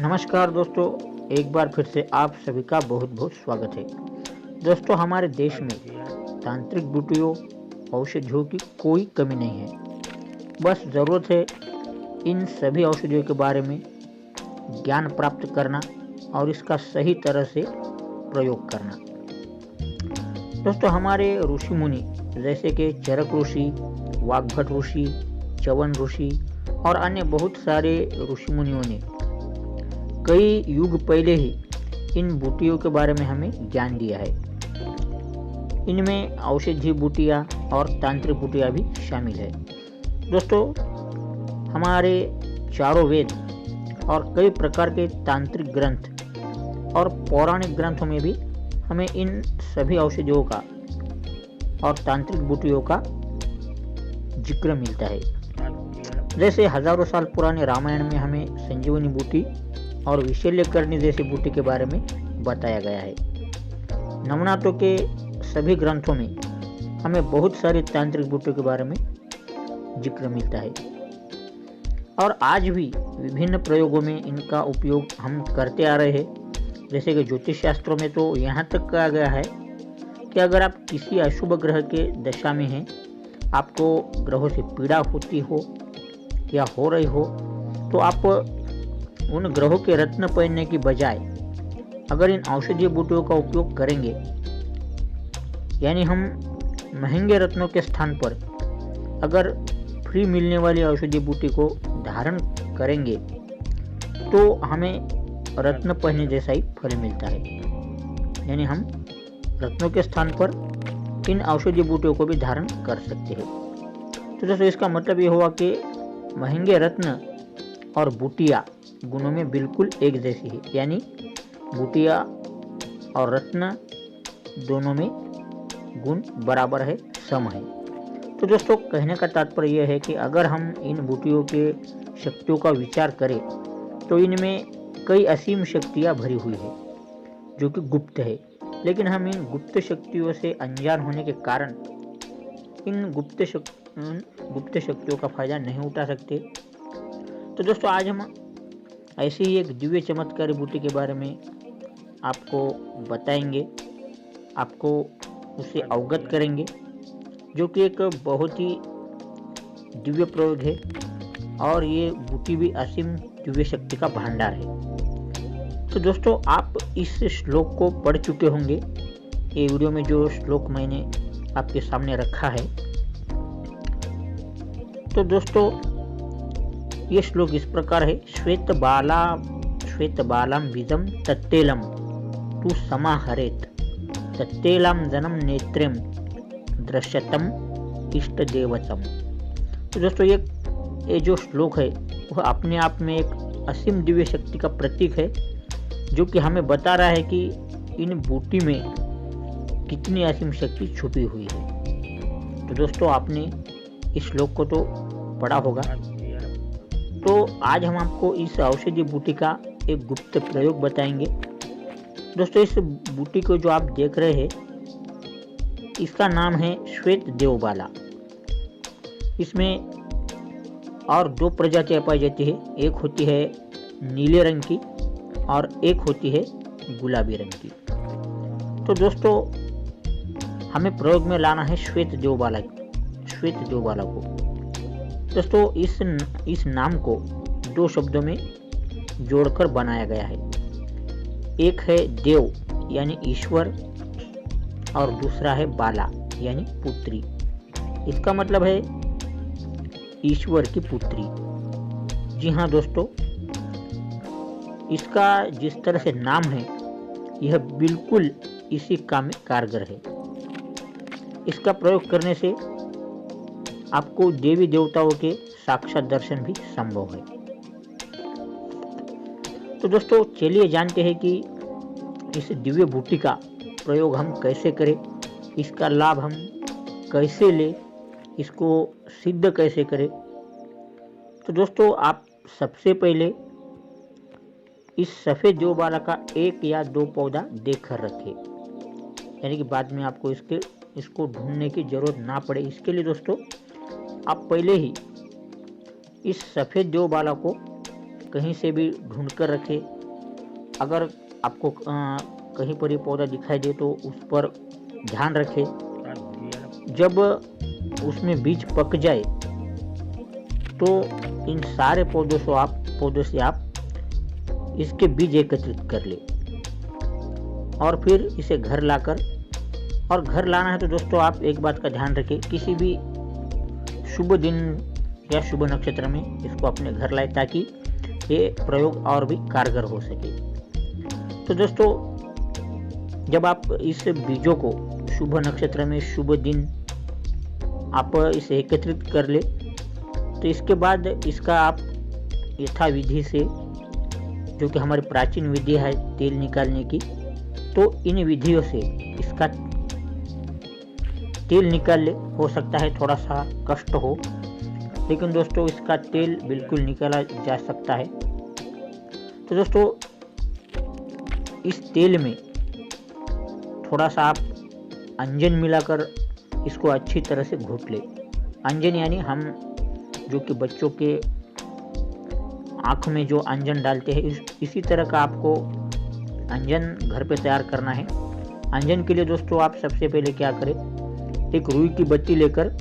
नमस्कार दोस्तों, एक बार फिर से आप सभी का बहुत बहुत स्वागत है। दोस्तों, हमारे देश में तांत्रिक बूटियों औषधियों की कोई कमी नहीं है। बस ज़रूरत है इन सभी औषधियों के बारे में ज्ञान प्राप्त करना और इसका सही तरह से प्रयोग करना। दोस्तों, हमारे ऋषि मुनि जैसे कि चरक ऋषि, वाग्भट ऋषि, च्यवन ऋषि और अन्य बहुत सारे ऋषि मुनियों ने कई युग पहले ही इन बूटियों के बारे में हमें ज्ञान दिया है। इनमें औषधीय बूटियाँ और तांत्रिक बूटियाँ भी शामिल है। दोस्तों, हमारे चारों वेद और कई प्रकार के तांत्रिक ग्रंथ और पौराणिक ग्रंथों में भी हमें इन सभी औषधियों का और तांत्रिक बूटियों का जिक्र मिलता है। जैसे हजारों साल पुराने रामायण में हमें संजीवनी बूटी और विशल्यकरणी जैसी बूटी के बारे में बताया गया है। नवनाथों के सभी ग्रंथों में हमें बहुत सारी तांत्रिक बूटियों के बारे में जिक्र मिलता है और आज भी विभिन्न प्रयोगों में इनका उपयोग हम करते आ रहे हैं। जैसे कि ज्योतिष शास्त्रों में तो यहाँ तक कहा गया है कि अगर आप किसी अशुभ ग्रह के दशा में हैं, आपको ग्रहों से पीड़ा होती हो या हो रही हो, तो आप उन ग्रहों के रत्न पहनने की बजाय अगर इन औषधीय बूटियों का उपयोग करेंगे, यानी हम महंगे रत्नों के स्थान पर अगर फ्री मिलने वाली औषधीय बूटी को धारण करेंगे तो हमें रत्न पहनने जैसा ही फल मिलता है। यानी हम रत्नों के स्थान पर इन औषधीय बूटियों को भी धारण कर सकते हैं। तो दोस्तों, इसका मतलब ये हुआ कि महंगे रत्न और बूटियाँ गुणों में बिल्कुल एक जैसी है, यानी बूटियाँ और रत्न दोनों में गुण बराबर है, सम है। तो दोस्तों, कहने का तात्पर्य यह है कि अगर हम इन बूटियों के शक्तियों का विचार करें तो इनमें कई असीम शक्तियाँ भरी हुई है जो कि गुप्त है, लेकिन हम इन गुप्त शक्तियों से अनजान होने के कारण इन गुप्त शक्तियों का फायदा नहीं उठा सकते। तो दोस्तों, आज हम ऐसी ही एक दिव्य चमत्कारी बूटी के बारे में आपको बताएंगे, आपको उसे अवगत करेंगे, जो कि एक बहुत ही दिव्य प्रयोग है और ये बूटी भी असीम दिव्य शक्ति का भंडार है। तो दोस्तों, आप इस श्लोक को पढ़ चुके होंगे। ये वीडियो में जो श्लोक मैंने आपके सामने रखा है, तो दोस्तों ये श्लोक इस प्रकार है। श्वेत बालाम बीजम तत्तेलम तु समाहरेत तत्तेलम जनम नेत्रम दृश्यतम इष्ट देवतम। तो दोस्तों, ये जो श्लोक है वह अपने आप में एक असीम दिव्य शक्ति का प्रतीक है, जो कि हमें बता रहा है कि इन बूटी में कितनी असीम शक्ति छुपी हुई है। तो दोस्तों, आपने इस श्लोक को तो पढ़ा होगा। तो आज हम आपको इस औषधीय बूटी का एक गुप्त प्रयोग बताएंगे। दोस्तों, इस बूटी को जो आप देख रहे हैं, इसका नाम है श्वेत देवबाला। इसमें और दो प्रजातियां पाई जाती है, एक होती है नीले रंग की और एक होती है गुलाबी रंग की। तो दोस्तों, हमें प्रयोग में लाना है श्वेत देवबाला को। दोस्तों, इस नाम को दो शब्दों में जोड़कर बनाया गया है। एक है देव यानी ईश्वर और दूसरा है बाला यानी पुत्री। इसका मतलब है ईश्वर की पुत्री। जी हाँ दोस्तों, इसका जिस तरह से नाम है यह बिल्कुल इसी काम में कारगर है। इसका प्रयोग करने से आपको देवी देवताओं के साक्षात दर्शन भी संभव है। तो दोस्तों, चलिए जानते हैं कि इस दिव्य बूटी का प्रयोग हम कैसे करें, इसका लाभ हम कैसे लें, इसको सिद्ध कैसे करें। तो दोस्तों, आप सबसे पहले इस सफ़ेद देवबाला का एक या दो पौधा देख कर रखें, यानी कि बाद में आपको इसको ढूंढने की जरूरत ना पड़े। इसके लिए दोस्तों, आप पहले ही इस सफ़ेद देवबाला को कहीं से भी ढूंढ कर रखें। अगर आपको कहीं पर ये पौधा दिखाई दे तो उस पर ध्यान रखें। जब उसमें बीज पक जाए तो इन सारे पौधों से आप इसके बीज एकत्रित कर ले और फिर इसे घर लाकर, और घर लाना है तो दोस्तों आप एक बात का ध्यान रखें, किसी भी शुभ दिन या शुभ नक्षत्र में इसको अपने घर लाए ताकि ये प्रयोग और भी कारगर हो सके। तो दोस्तों जब आप इस बीजों को शुभ नक्षत्र में शुभ दिन आप इसे एकत्रित कर ले तो इसके बाद इसका आप यथा विधि से, जो कि हमारी प्राचीन विधि है तेल निकालने की, तो इन विधियों से इसका तेल निकाल ले। हो सकता है थोड़ा सा कष्ट हो, लेकिन दोस्तों इसका तेल बिल्कुल निकाला जा सकता है। तो दोस्तों इस तेल में थोड़ा सा आप अंजन मिलाकर इसको अच्छी तरह से घोट ले। अंजन यानी हम जो कि बच्चों के आँख में जो अंजन डालते हैं, इसी तरह का आपको अंजन घर पे तैयार करना है। अंजन के लिए दोस्तों आप सबसे पहले क्या करें, एक रुई की बत्ती लेकर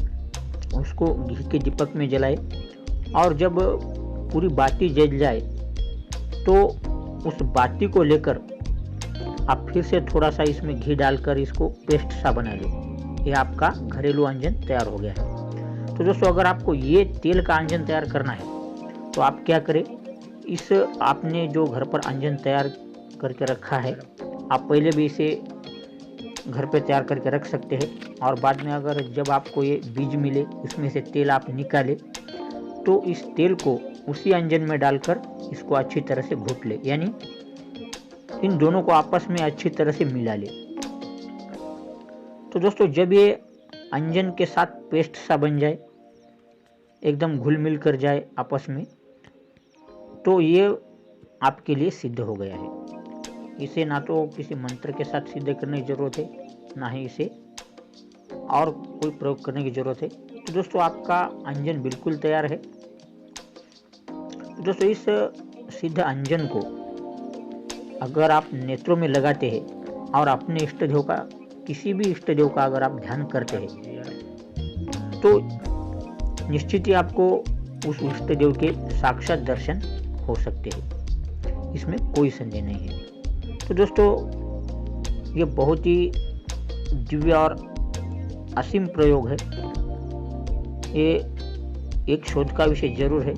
उसको घी के दीपक में जलाए और जब पूरी बाती जल जाए तो उस बाती को लेकर आप फिर से थोड़ा सा इसमें घी डालकर इसको पेस्ट सा बना लो। ये आपका घरेलू अंजन तैयार हो गया है। तो दोस्तों अगर आपको ये तेल का अंजन तैयार करना है तो आप क्या करें, इस आपने जो घर पर अंजन तैयार करके रखा है, आप पहले भी इसे घर पे तैयार करके रख सकते हैं और बाद में अगर जब आपको ये बीज मिले उसमें से तेल आप निकाले तो इस तेल को उसी अंजन में डालकर इसको अच्छी तरह से घोट ले, यानी इन दोनों को आपस में अच्छी तरह से मिला ले। तो दोस्तों जब ये अंजन के साथ पेस्ट सा बन जाए, एकदम घुल मिल कर जाए आपस में, तो ये आपके लिए सिद्ध हो गया है। इसे ना तो किसी मंत्र के साथ सिद्ध करने की ज़रूरत है, ना ही इसे और कोई प्रयोग करने की ज़रूरत है। तो दोस्तों आपका अंजन बिल्कुल तैयार है। तो दोस्तों इस सिद्ध अंजन को अगर आप नेत्रों में लगाते हैं और अपने इष्ट देव का, किसी भी इष्ट देव का अगर आप ध्यान करते हैं तो निश्चित ही आपको उस इष्ट देव के साक्षात दर्शन हो सकते हैं, इसमें कोई संदेह नहीं है। तो दोस्तों ये बहुत ही दिव्य और असीम प्रयोग है। ये एक शोध का विषय जरूर है।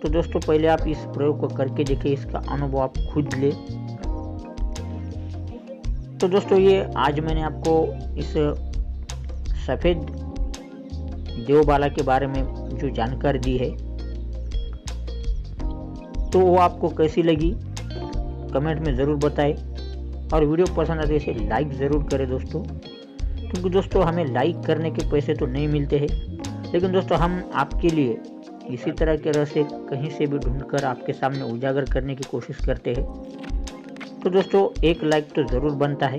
तो दोस्तों पहले आप इस प्रयोग को करके देखिए, इसका अनुभव आप खुद ले। तो दोस्तों ये आज मैंने आपको इस सफ़ेद देवबाला के बारे में जो जानकारी दी है, तो वो आपको कैसी लगी कमेंट में ज़रूर बताएं और वीडियो पसंद आते इसे लाइक ज़रूर करें दोस्तों, क्योंकि दोस्तों हमें लाइक करने के पैसे तो नहीं मिलते हैं, लेकिन दोस्तों हम आपके लिए इसी तरह के रहस्य कहीं से भी ढूंढकर आपके सामने उजागर करने की कोशिश करते हैं। तो दोस्तों एक लाइक तो ज़रूर बनता है।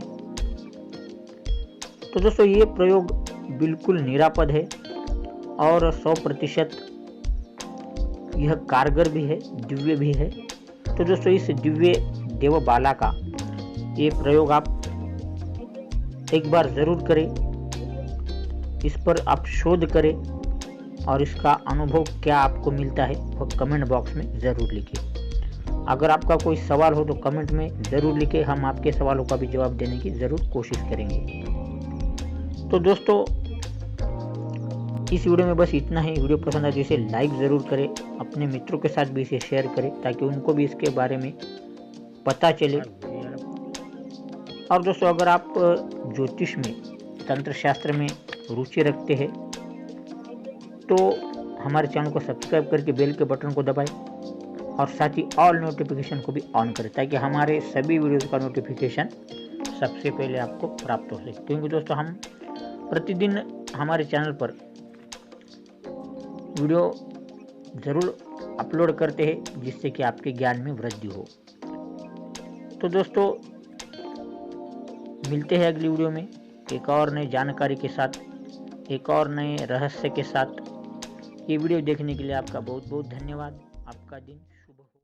तो दोस्तों ये प्रयोग बिल्कुल निरापद है और 100% यह कारगर भी है, दिव्य भी है। तो दोस्तों इस दिव्य देवबाला का ये प्रयोग आप एक बार ज़रूर करें, इस पर आप शोध करें और इसका अनुभव क्या आपको मिलता है वो कमेंट बॉक्स में ज़रूर लिखिए। अगर आपका कोई सवाल हो तो कमेंट में ज़रूर लिखिए, हम आपके सवालों का भी जवाब देने की ज़रूर कोशिश करेंगे। तो दोस्तों इस वीडियो में बस इतना ही। वीडियो पसंद आए तो इसे लाइक ज़रूर करें, अपने मित्रों के साथ भी इसे शेयर करें ताकि उनको भी इसके बारे में पता चले। और दोस्तों अगर आप ज्योतिष में, तंत्र शास्त्र में रुचि रखते हैं तो हमारे चैनल को सब्सक्राइब करके बेल के बटन को दबाएं और साथ ही ऑल नोटिफिकेशन को भी ऑन करें ताकि हमारे सभी वीडियोज़ का नोटिफिकेशन सबसे पहले आपको प्राप्त हो सके। क्योंकि दोस्तों हम प्रतिदिन हमारे चैनल पर वीडियो ज़रूर अपलोड करते हैं जिससे कि आपके ज्ञान में वृद्धि हो। तो दोस्तों मिलते हैं अगली वीडियो में एक और नई जानकारी के साथ, एक और नए रहस्य के साथ। ये वीडियो देखने के लिए आपका बहुत बहुत धन्यवाद। आपका दिन शुभ हो।